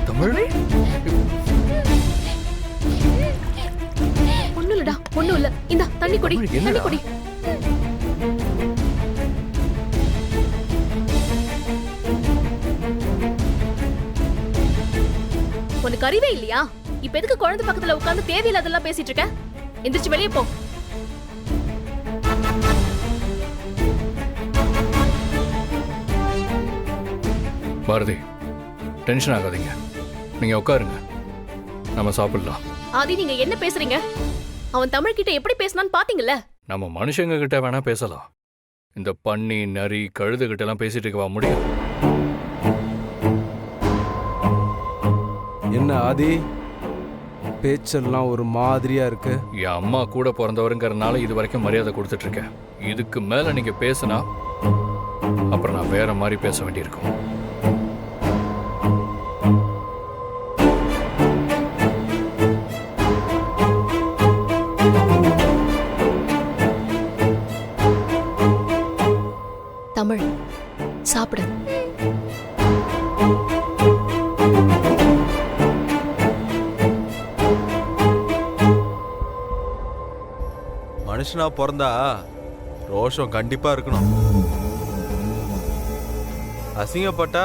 தமிழ் ஒண்ணும் இல்லடா, ஒண்ணும் இல்ல. இந்தா தண்ணி குடி, தமிழ், தண்ணி என்னடா? குடி. உனக்கு அறிவே இல்லையா? இப்ப எதுக்கு குழந்தை பக்கத்துல உட்கார்ந்து தேவையில்லாதெல்லாம் பேசிட்டு இருக்க? எந்திரிச்சு வெளியே போ. பாரதி, டென்ஷன் ஆகாதீங்க. நீங்க உட்காருங்க, நம்ம சாப்பிடலாம். ஆதி, நீங்க என்ன பேசுறீங்க? அவன் தமிழ் கிட்ட எப்படி பேசினான்னு பாத்தீங்கல்ல? நம்ம மனுஷங்க கிட்ட வேணா பேசலாம். இந்த பன்னி நரி கழுது கிட்ட எல்லாம் பேசிட்டு இருக்கவா முடியும்? என்ன ஆதி, பேச்செல்லாம் ஒரு மாதிரியா இருக்கு. என் அம்மா கூட பிறந்தவருங்கிறதுனால இது வரைக்கும் மரியாதை கொடுத்துட்டு இருக்கேன். இதுக்கு மேல நீங்க பேசுனா அப்புறம் நான் வேற மாதிரி பேச வேண்டியிருக்கும். தமிழ், சாப்பிடு. மனுஷனா பிறந்தா ரோஷம் கண்டிப்பா இருக்கணும். அசிங்கப்பட்டா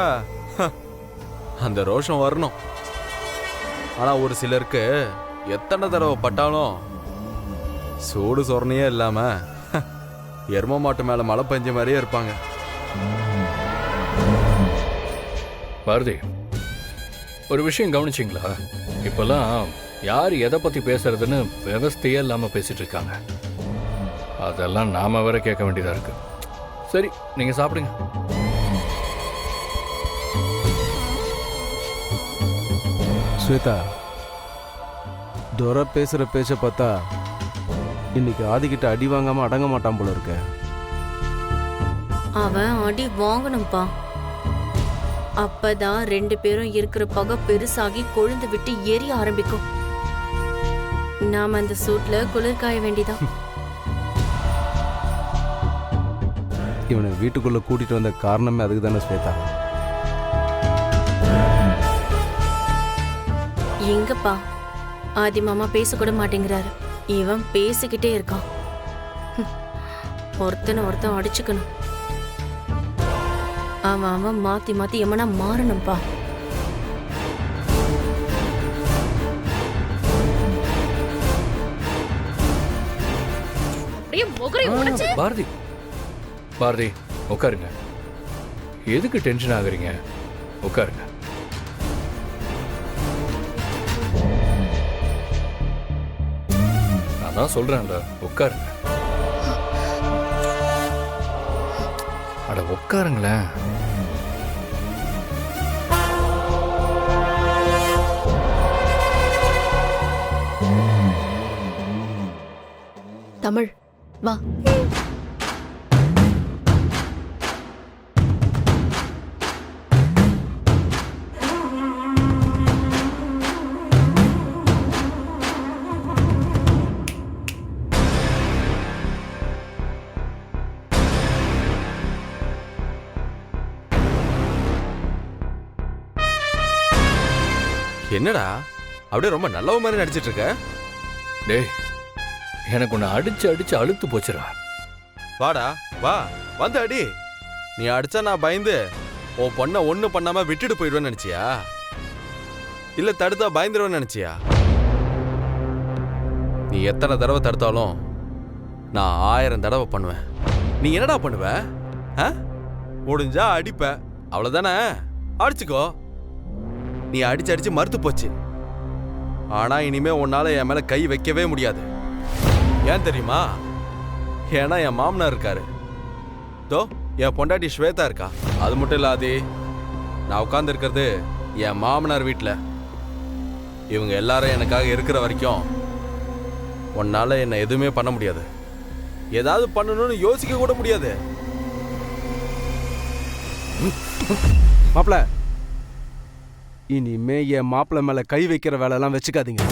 அந்த ரோஷம் வரணும். ஆனா ஒரு சிலருக்கு எத்தனை தடவை பட்டாலும் சூடு சொரணையே இல்லாம எரும மாட்டு மேல மழை பெஞ்ச மாதிரியே இருப்பாங்க. பாரதி, ஒரு விஷயம் கவனிச்சிங்களா? இப்பெல்லாம் யார் எதை பத்தி பேசுறதுன்னு விவஸ்தையே இல்லாம பேசிட்டு இருக்காங்க. அதெல்லாம் நாம வேற கேட்க வேண்டியதா இருக்கு. சரி, நீங்க சாப்பிடுங்க. ஸ்வேதா, துரை பேசுற பேச்ச பார்த்தா இன்னைக்கு ஆதிக்கிட்ட அடி வாங்காம அடங்க மாட்டான் போல இருக்க. அவன் அடி வாங்கணும்பா. அப்பதான் 2 பேரும் இருக்கிற பகை பெருசாகி கொழுந்து விட்டு எரிய ஆரம்பிக்கும். நாம அந்த சூட்ல குளிர் காய வேண்டிதான். இவனை வீட்டுக்குள்ள கூட்டிட்டு வந்த காரணமே அதுக்கு தானே ஸ்வேதா. எங்கப்பா ஆதி மாமா பேசக்கூட மாட்டேங்கிறாரு. இவன் பேசிக்கிட்டே இருக்கான். ஒருத்தன் அடிச்சுக்கணும். அவன் மாத்தி மாத்தி எமனா மாறணும்பா. அப்படியே முகரை உடைச்சு. பாரதி, பாரதி உட்காருங்க. எதுக்கு டென்ஷன் ஆகுறீங்க? உட்காருங்க. நான் தான் சொல்றேன்ல, உட்காருங்க. அட உட்காருங்களேன். தமிழ், வா. என்னடா அப்படியே ரொம்ப நல்லவ மாதிரி நடிச்சிட்டு இருக்க? டேய், எனக்கு உன்னை அடிச்சு அடிச்சு அழுத்து போச்சுடா. வாடா வா, வந்து அடி. நீ அடிச்சா நான் பயந்து உன் பொண்ணை ஒண்ணு பண்ணாம விட்டுட்டு போயிடுவேன்னு நினைச்சியா? இல்ல தடுத்தா பயந்துருவேன்னு நினைச்சியா? நீ எத்தனை தடவை தடுத்தாலும் நான் 1000 தடவை பண்ணுவேன். நீ என்னடா பண்ணுவ? முடிஞ்சா அடிப்ப, அவ்வளவுதானே? அடிச்சுக்கோ. நீ அடிச்சு அடிச்சு மறுத்து போச்சு. ஆனா இனிமே உன்னால என் மேல கை வைக்கவே முடியாது. ஏன் தெரியுமா? ஏன்னா என் மாமனார் இருக்காரு. தோ என் பொண்டாட்டி ஸ்வேதா இருக்கா. அது மட்டும் இல்லாது நான் உட்கார்ந்து இருக்கிறது என் மாமனார் வீட்டில். இவங்க எல்லாரும் எனக்காக இருக்கிற வரைக்கும் உன்னால என்ன எதுவுமே பண்ண முடியாது. ஏதாவது பண்ணணும்னு யோசிக்க கூட முடியாது. மாப்பிள, இனிமே என் மாப்பிள மேல கை வைக்கிற வேலை எல்லாம் வச்சுக்காதீங்க.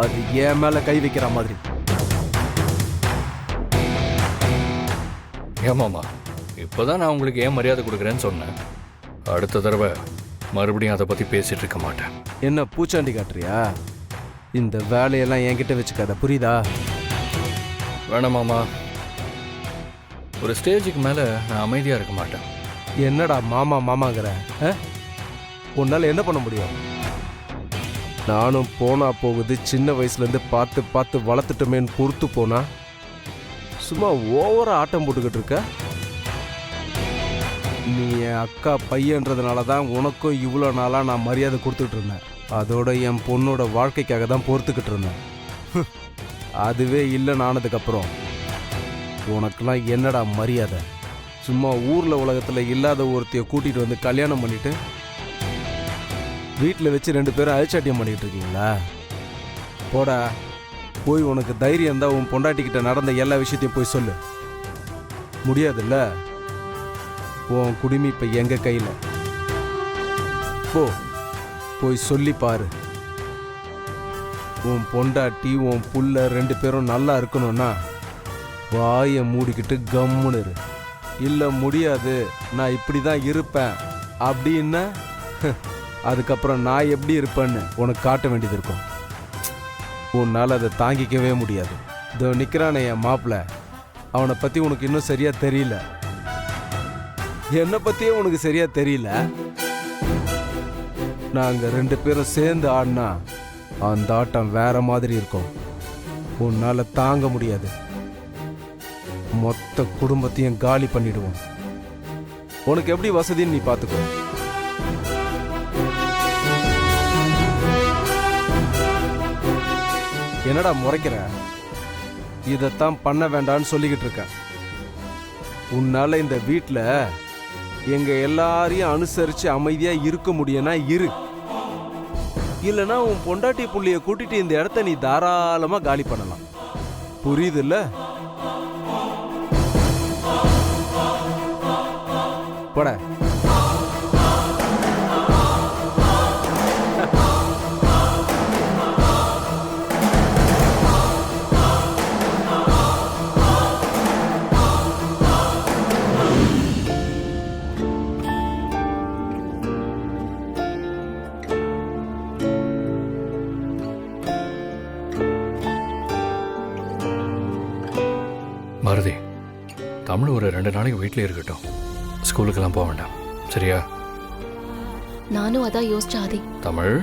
அது என் மேல கை வைக்கிற மாதிரி. ஏமாமா, இப்போதான் நான் உங்களுக்கு ஏன் மரியாதை கொடுக்குறேன்னு சொன்னேன். அடுத்த தடவை மறுபடியும் அதை பற்றி பேசிகிட்டு இருக்க மாட்டேன். என்ன பூச்சாண்டி காட்டுறியா? இந்த வேலையெல்லாம் என்கிட்ட வச்சுக்காத, புரியுதா? வேணாமாமா, ஒரு ஸ்டேஜுக்கு மேலே நான் அமைதியாக இருக்க மாட்டேன். என்னடா மாமா மாமாங்கிற? உன்னால் என்ன பண்ண முடியும்? நானும் போனா போகுது, சின்ன வயசுலேருந்து பார்த்து பார்த்து வளர்த்துட்டோமேன்னு பொறுத்து போனா சும்மா ஓவரா ஆட்டம் போட்டுக்கிட்டு இருக்க. நீ என் அக்கா பையன்றதுனால தான் உனக்கும் இவ்வளோ நாளாக நான் மரியாதை கொடுத்துட்டு இருந்தேன். அதோட என் பொண்ணோட வாழ்க்கைக்காக தான் பொறுத்துக்கிட்டு இருந்தேன். அதுவே இல்லைன்னு ஆனதுக்கப்புறம் உனக்கெல்லாம் என்னடா மரியாதை? சும்மா ஊரில் உலகத்தில் இல்லாத ஒருத்தைய கூட்டிகிட்டு வந்து கல்யாணம் பண்ணிட்டு வீட்டில் வச்சு 2 பேரும் அழிச்சாட்டியம் பண்ணிகிட்டு இருக்கீங்களா? போடா, போய் உனக்கு தைரியம் இருந்தால் உன் பொண்டாட்டிக்கிட்ட நடந்த எல்லா விஷயத்தையும் போய் சொல்லு. முடியாதுல்ல? உன் குடுமி இப்போ எங்கள் கையில். போய் சொல்லி பாரு. உன் பொண்டாட்டி உன் புள்ள 2 பேரும் நல்லா இருக்கணும்னா வாயை மூடிக்கிட்டு கம்முன்னு இரு. இல்லை முடியாது, நான் இப்படி தான் இருப்பேன் அப்படின்னா அதுக்கப்புறம் நான் எப்படி இருப்பேன்னு உனக்கு காட்ட வேண்டியது இருக்கும். உன்னால் அதை தாங்கிக்கவே முடியாது. இதோ நிற்கிறானே என் மாப்பிள்ள, அவனை பற்றி உனக்கு இன்னும் சரியாக தெரியல. என்னை பற்றியே உனக்கு சரியாக தெரியல. நாங்கள் 2 பேரும் சேர்ந்து ஆடினா அந்த ஆட்டம் வேற மாதிரி இருக்கும். உன்னால் தாங்க முடியாது. மொத்த குடும்பத்தையும் காலி பண்ணிடுவோம். உனக்கு எப்படி வசதின்னு நீ பார்த்துக்கோ. என்னடா முறைக்கிற? இதைத்தான் பண்ண வேண்டான்னு சொல்லிக்கிட்டு இருக்க. உன்னால இந்த வீட்டில் எங்க எல்லாரையும் அனுசரிச்சு அமைதியா இருக்க முடியும்னா இரு. இல்லைன்னா உன் பொண்டாட்டி புள்ளிய கூட்டிட்டு இந்த இடத்த நீ தாராளமா காலி பண்ணலாம். புரியுதுல்ல? போட. பாரதி, தமிழ் ஒரு 2 நாளைக்கு வீட்டிலே இருக்கட்டும். ஸ்கூலுக்கெல்லாம் போக வேண்டாம், சரியா? நானும் அதான் யோசிச்சேன் ஆதி. தமிழ்,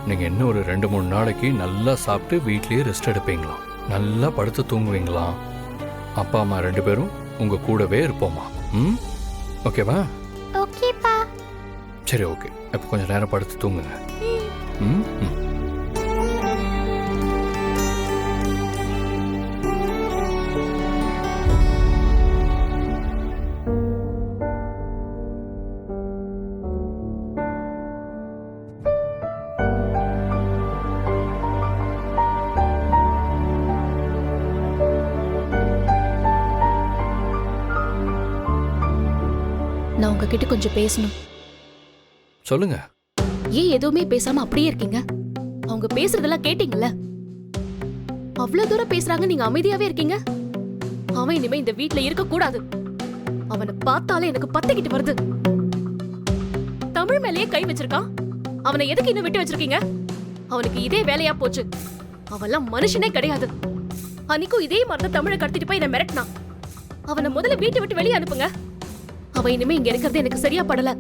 நீங்கள் இன்னும் ஒரு 2-3 நாளைக்கு நல்லா சாப்பிட்டு வீட்லேயே ரெஸ்ட் எடுப்பீங்களா? நல்லா படுத்து தூங்குவீங்களா? அப்பா அம்மா 2 பேரும் உங்கள் கூடவே இருப்போமா? ம், ஓகேவா? ஓகேப்பா. சரி, ஓகே. இப்போ கொஞ்சம் நேரம் படுத்து தூங்குங்க. ம் ம். நான் உங்ககிட்ட கொஞ்சம் பேசணும். சொல்லுங்க. ஏன் எதுவுமே பேசாம அப்படியே இருக்கீங்க? அவங்க பேசுறதெல்லாம் கேட்டீங்கல்ல? அவ்வளவு தூரம் பேசுறாங்க, நீங்க அமைதியாவே இருக்கீங்க. அவன் இனிமே இந்த வீட்ல இருக்க கூடாது. அவனை பார்த்தாலே எனக்கு பத்திக்கிட்டு வருது. தமிழ் மேலேயே கை வச்சிருக்கான். அவனை எதுக்கு இன்னும் விட்டு வச்சிருக்கீங்க? அவனுக்கு இதே வேலையா போச்சு. அவெல்லாம் மனுஷனே கிடையாது. அன்னைக்கும் இதே மாதிரி தமிழை கடத்திட்டு போய் என்ன மிரட்டினான். அவனை முதல்ல வீட்டை விட்டு வெளியே அனுப்புங்க. அவன் இனிமே இங்க இருக்கிறது எனக்கு சரியா படல.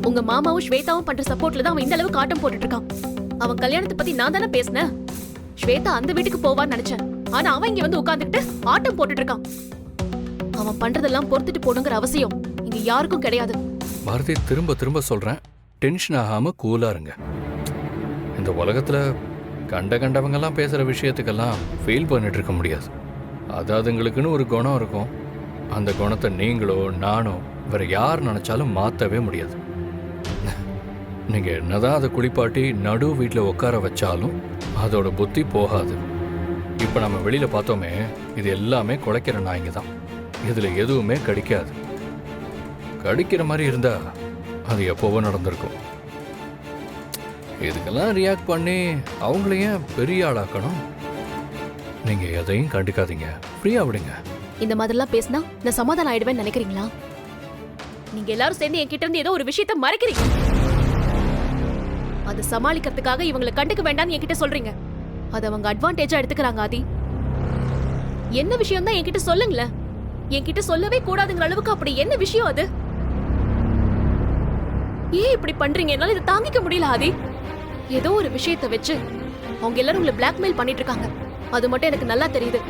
உங்க மாமாவும் ஸ்வேதாவும் பண்ற சப்போர்ட்ல தான் அவன் இந்த அளவுக்கு ஆட்டம் போட்டுட்டு இருக்கான். அவன் கல்யாணத்தை பத்தி நான் தானே பேசினேன். ஸ்வேதா அந்த வீட்டுக்கு போவான்னு நினைச்சேன். ஆனா அவன் இங்க வந்து உட்கார்ந்துட்டு ஆட்டம் போட்டுட்டு இருக்கான். அவன் பண்றதெல்லாம் பொறுத்துட்டு போடுங்கிற அவசியம் இங்க யாருக்கும் கிடையாது. பாரதி, திரும்ப திரும்ப சொல்றேன், டென்ஷன் ஆகாம கூலா இருங்க. இந்த உலகத்துல கண்டவங்கெல்லாம் பேசுற விஷயத்துக்கெல்லாம் ஃபீல் பண்ணிட்டு இருக்க முடியாது. அது அதுங்களுக்குன்னு ஒரு குணம் இருக்கும். அந்த குணத்தை நீங்களோ நானோ வேற யார் நினைச்சாலும் மாற்றவே முடியாது. நீங்க என்னதான் அதை குளிப்பாட்டி நடு வீட்டில் உட்கார வச்சாலும் அதோட புத்தி போகாது. இப்போ நம்ம வெளியில பார்த்தோமே, இது எல்லாமே குலைக்கிற நாய்ங்க தான். இதுல எதுவுமே கடிக்காது. கடிக்கிற மாதிரி இருந்தா அது எப்போவோ நடந்திருக்கும். இதுக்கெல்லாம் ரியாக்ட் பண்ணி அவங்களையும் பெரிய ஆளாக்கணும். நீங்க எதையும் கண்டுக்காதீங்க, ஃப்ரீயா விடுங்க. இந்த மாதிரிலாம் பேசினா நான் சமாதானம் ஆயிடுவேன்னு நினைக்கிறீங்களா? நீங்க எல்லாரும் சேர்ந்து என்கிட்ட இருந்து ஏதோ ஒரு விஷயத்த மறைக்கிறீங்க. அதை சமாளிக்கிறதுக்காக இவங்களை கண்டுக்க வேண்டாம்னு என்கிட்ட சொல்றீங்க. அதை அவங்க அட்வான்டேஜா எடுத்துக்கிறாங்க. ஆதி, என்ன விஷயம் தான் என்கிட்ட சொல்லுங்களேன். என்கிட்ட சொல்லவே கூடாதுங்கிற அளவுக்கு அப்படி என்ன விஷயம் அது? ஏன் இப்படி பண்றீங்க? என்னால இதை தாங்கிக்க முடியல ஆதி. ஏதோ ஒரு விஷயத்தை வச்சு அவங்க எல்லாரும் உங்களை பிளாக்மெயில் பண்ணிட்டு இருக்காங்க. அது மட்டும் எனக்கு நல்லா தெரியுது.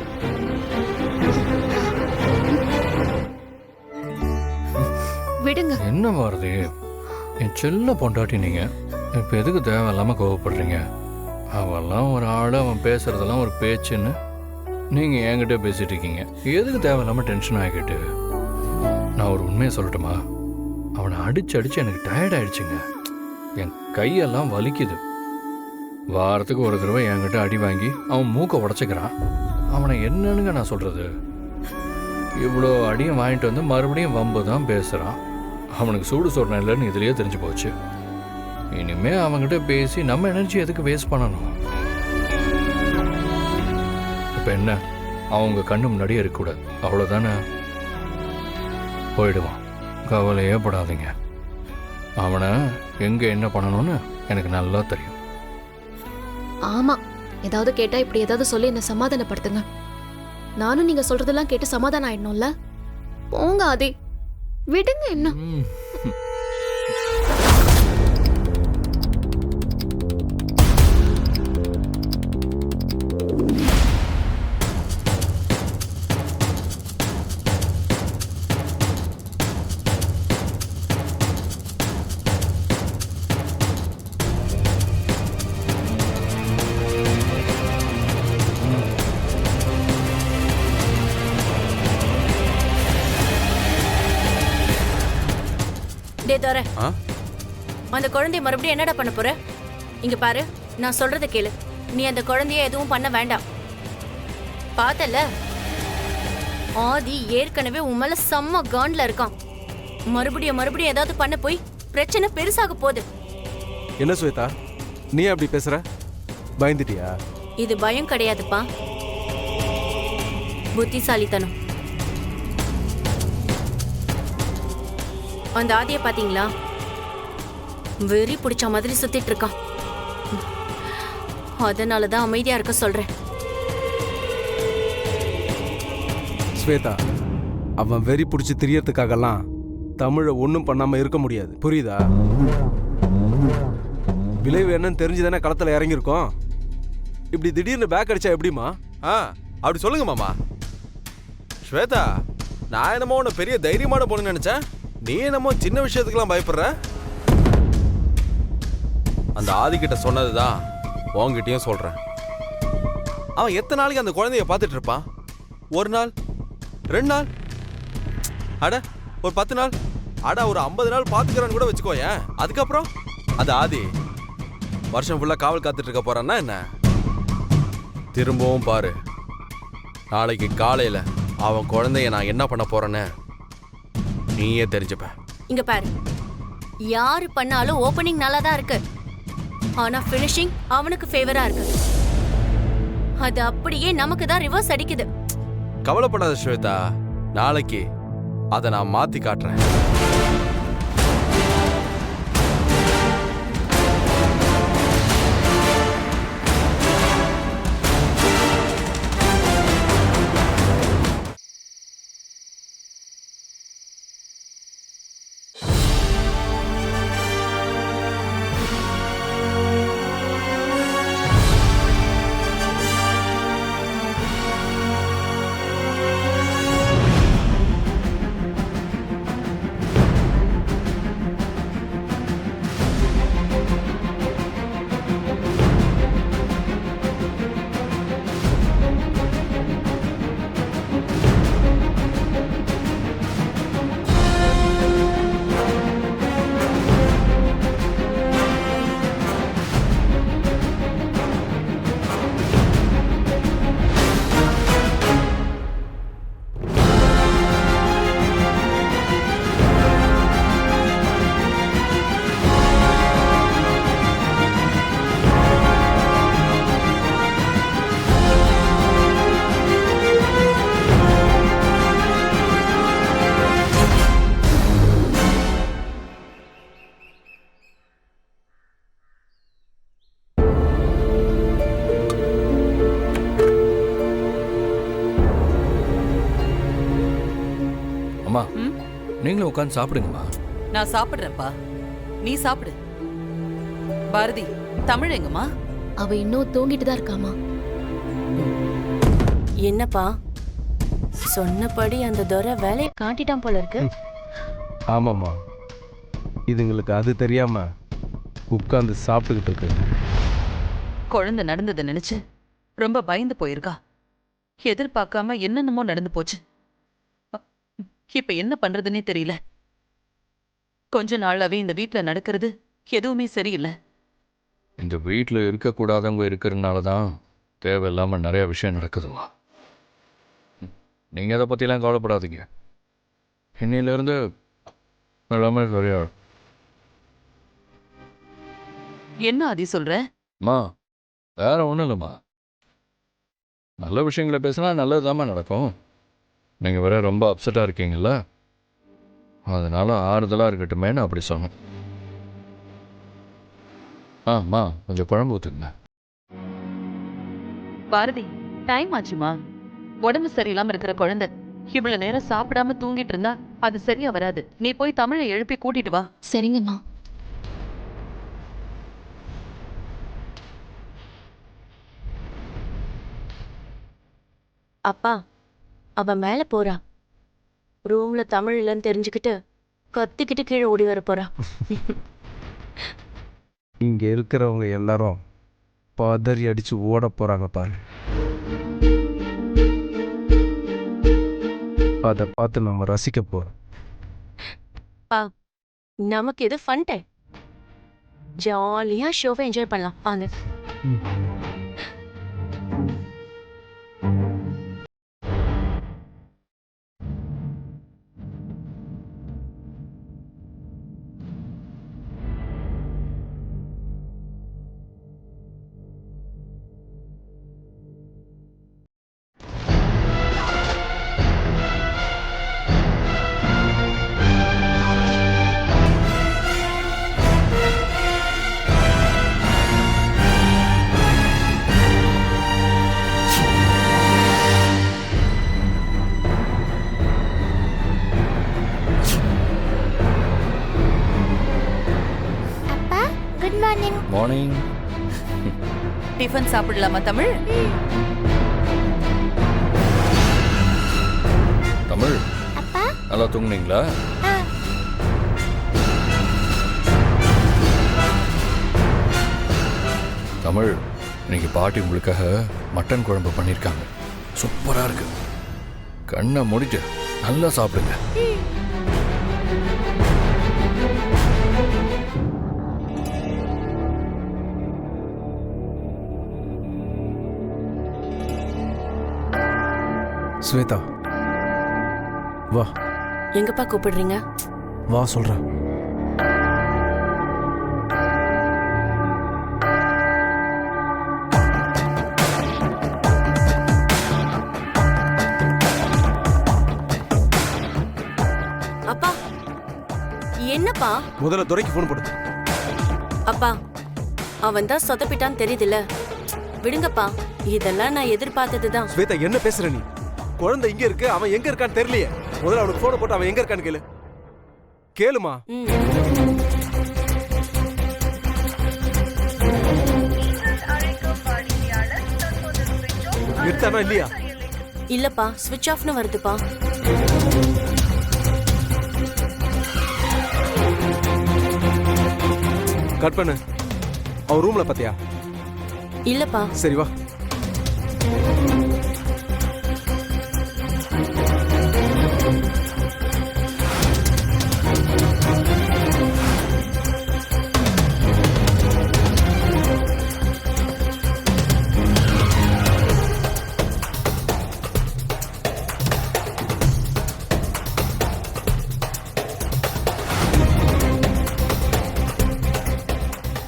விடுங்க. என்ன பாரதி, என் செல்ல பொண்டாட்டி நீங்க இப்போ எதுக்கு தேவையில்லாம கோவப்படுறீங்க? அவெல்லாம் ஒரு ஆள், அவன் பேசுறதெல்லாம் ஒரு பேச்சுன்னு நீங்க என்கிட்ட பேசிட்டு இருக்கீங்க. எதுக்கு தேவையில்லாம டென்ஷன் ஆகிக்கிட்டு? நான் ஒரு உண்மையை சொல்லட்டுமா? அவனை அடிச்சு அடிச்சு எனக்கு டயர்ட் ஆயிடுச்சுங்க. என் கையெல்லாம் வலிக்குது. வாரத்துக்கு ஒரு தடவை என்கிட்ட அடி வாங்கி அவன் மூக்கை உடச்சிக்கிறான். அவனை என்னன்னுங்க நான் சொல்றது? இவ்வளோ அடியும் வாங்கிட்டு வந்து மறுபடியும் வம்பு தான் பேசுகிறான். அவனுக்கு சூடு சொரணம் இல்லைன்னு இதுலேயே தெரிஞ்சு போச்சு. இனிமே அவன்கிட்ட பேசி நம்ம எனர்ஜி எதுக்கு வேஸ்ட் பண்ணணும்? இப்போ என்ன, அவங்க கண்ணு முன்னாடியே இருக்கக்கூடாது, அவ்வளோதானே? போயிடுவான், கவலையே படாதீங்க. அவனை எங்கே என்ன பண்ணணும்னு எனக்கு நல்லா தெரியும். ஆமா, ஏதாவது கேட்டா இப்படி ஏதாவது சொல்லி என்ன சமாதானப்படுத்துங்க. நானும் நீங்க சொல்றதெல்லாம் கேட்டு சமாதானம் ஆயிடணும்ல. போங்க ஆதி, விடுங்க. என்ன டே தோர, ஆ? அந்த குழந்தைய மறுபடியும் என்னடா பண்ண போற? இங்க பாரு, நான் சொல்றத கேளு. நீ அந்த குழந்தைய எதுவும் பண்ண வேண்டாம். பார்த்தல, ஆதி ஏற்கனவே உன் மேல செம்ம காண்ட்ல இருக்கான். மறுபடியும் ஏதாவது பண்ண போய் பிரச்சனை பெருசாக போகுது. என்ன ஸ்வேதா, நீ அப்படி பேசுற? பயந்துட்டியா? இது பயம் கிடையாதுப்பா, புத்திசாலித்தனம். அந்த ஆதிய பாத்தீங்களா? வெறி பிடிச்ச மாதிரி சுத்திட்டு இருக்கான். அதனாலதான் அமைதியா இருக்க சொல்றேன். ஸ்வேதா, அவன் வெறி பிடிச்சி திரியறதுக்காகலாம் தமிழை ஒன்றும் பண்ணாம இருக்க முடியாது, புரியுதா? விளைவு என்னன்னு தெரிஞ்சுதானே களத்துல இறங்கியிருக்கோம். இப்படி திடீர்னு பேக் அடிச்சா எப்படிமா? அப்படி சொல்லுங்க மாமா. ஸ்வேதா, நான் என்னமோ உன்னை பெரிய தைரியமான பொண்ணு நினைச்சேன். நீ என்னமோ சின்ன விஷயத்துக்கெல்லாம் பயப்படுற. அந்த ஆதிக்கிட்ட சொன்னதுதான் உன்கிட்டயும் சொல்றேன். அவன் எத்தனை நாளைக்கு அந்த குழந்தைய பார்த்துட்டு இருப்பான்? ஒரு நாள், 2 நாள், அட ஒரு 10 நாள், அட ஒரு 50 நாள் பார்த்துக்கிறான்னு கூட வச்சுக்கோயேன். அதுக்கப்புறம் அந்த ஆதி வருஷம் ஃபுல்லா காவல் காத்துட்டு இருக்க போறான்னா என்ன? திரும்பவும் பாரு, நாளைக்கு காலையில அவன் குழந்தைய நான் என்ன பண்ண போறேன்னு நீயே தெரிஞ்சுப்ப. இங்க பாரு, யாரு பண்ணாலும் ஓபனிங் நல்லா தான் இருக்கு, ஆனா ஃபினிஷிங் அவனுக்கு ஃபேவரா இருக்கு. அது அப்படியே நமக்கு தான் ரிவர்ஸ் அடிக்குது. கவலைப்படாத ஸ்வேதா, நாளைக்கு அதை நான் மாத்தி காட்டுறேன். நீங்களும் உட்காந்து சாப்பிடுங்கம்மா. நான் சாப்பிடுறேன்ப்பா, நீ சாப்பிடு. பாரதி, தமிழ் எங்கம்மா? அவ இன்னும் தூங்கிட்டு தான் இருக்காமா. என்னப்பா சொன்னபடி அந்த துரை வேலையை காட்டிட்டான் போல இருக்கு. ஆமாம்மா, இதுங்களுக்கு அது தெரியாம உட்காந்து சாப்பிட்டுக்கிட்டு இருக்கு. குழந்தை நடந்ததை நினைச்சு ரொம்ப பயந்து போயிருக்கா. எதிர்பார்க்காம என்னென்னமோ நடந்து போச்சு. இப்ப என்ன பண்றதுன்னே தெரியல. கொஞ்ச நாளாவே இந்த வீட்ல நடக்கிறது எதுவுமே சரியில்லை. இந்த வீட்டில் இருக்கக்கூடாதவங்க இருக்கிறதுனால தான் தேவையில்லாமல் நிறைய விஷயம் நடக்குதுமா. நீங்கள் அதை பற்றிலாம் கவலைப்படாதீங்க. இன்னிலேருந்து எல்லாமே சரியாகும். என்ன ஆதி சொல்ற? அம்மா, வேற ஒன்றும் இல்லைம்மா. நல்ல விஷயங்களை பேசினா நல்லது தாம்மா நடக்கும். நீங்கள் வேற ரொம்ப அப்செட்டாக இருக்கீங்கள, அதனால ஆறுதலாக இருக்கட்டுமேன்னு அப்படி சொன்னேன். அம்மா, கொஞ்சம் குழம்பு ஊற்றுங்க. பாரதி, டைம் ஆச்சுமா. உடம்பு சரியில்லாம இருக்கிற குழந்தை இவ்வளவு நேரம் சாப்பிடாம தூங்கிட்டு இருந்தா அது சரியா வராது. நீ போய் தமிழை எழுப்பி கூட்டிட்டு வா. சரிங்கம்மா. அப்பா, அவ மேல போறா. ரூம்ல தமிழ் இல்லைன்னு தெரிஞ்சுக்கிட்டு கத்திக்கிட்டு கீழே ஓடி வர போறா. இங்க இருக்கிறவங்க எல்லாரும் பதறி அடிச்சு ஓட போறாங்க பாரு. அதை பார்த்து நம்ம ரசிக்க போறோம். நமக்கு இது ஃபன் டைம். ஜாலியா ஷோவை என்ஜாய் பண்ணலாம் வாங்க. மார்னிங். டிஃபன் சாப்பிடலாமா தமிழ்? தமிழ், நல்லா தூங்குனீங்களா? தமிழ், இன்னைக்கு பாட்டி உங்களுக்காக மட்டன் குழம்பு பண்ணியிருக்காங்க. சூப்பராக இருக்கு. கண்ணை மூடிட்டு நல்லா சாப்பிடுங்க. ஸ்வேதா, வா. எங்கப்பா கூப்பிடுறீங்க? வா சொல்றேன். அப்பா, என்னப்பா? முதல்ல துரைக்கு போன் போடு. அப்பா, அவன் தான் சொதப்பிட்டான்னு தெரியுதுல்ல, விடுங்கப்பா. இதெல்லாம் நான் எதிர்பார்த்ததுதான். ஸ்வேதா, என்ன பேசுற நீ? குழந்தை இங்க இருக்கு, அவன் எங்க இருக்கான்னு தெரியலையே. முதல்ல அவனுக்கு போன போட்டு அவன் எங்க இருக்கான்னு கேளு. கேளுமா. எடுத்தானா இல்லையா? இல்லப்பா, ஸ்விட்ச் ஆஃப்னு வருதுப்பா. கட் பண்ணு. அவன் ரூம்ல பாத்தியா? இல்லப்பா. சரி வா.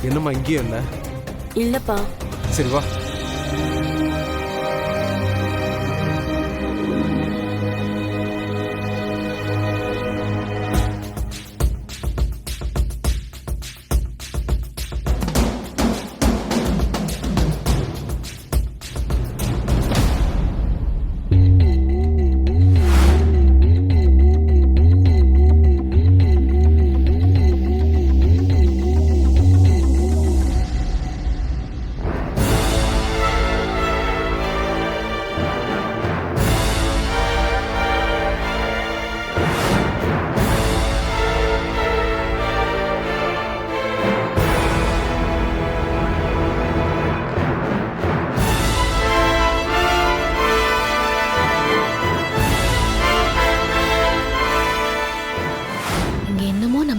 என்னம்மா இங்கேயும் இல்ல? இல்லப்பா. சரி வா.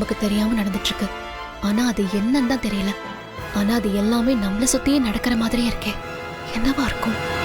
நமக்கு தெரியாம நடந்துட்டு இருக்கு. ஆனா அது என்னன்னு தான் தெரியல. ஆனா அது எல்லாமே நம்மள சுத்தியே நடக்கிற மாதிரியே இருக்கே. என்னவா இருக்கும்?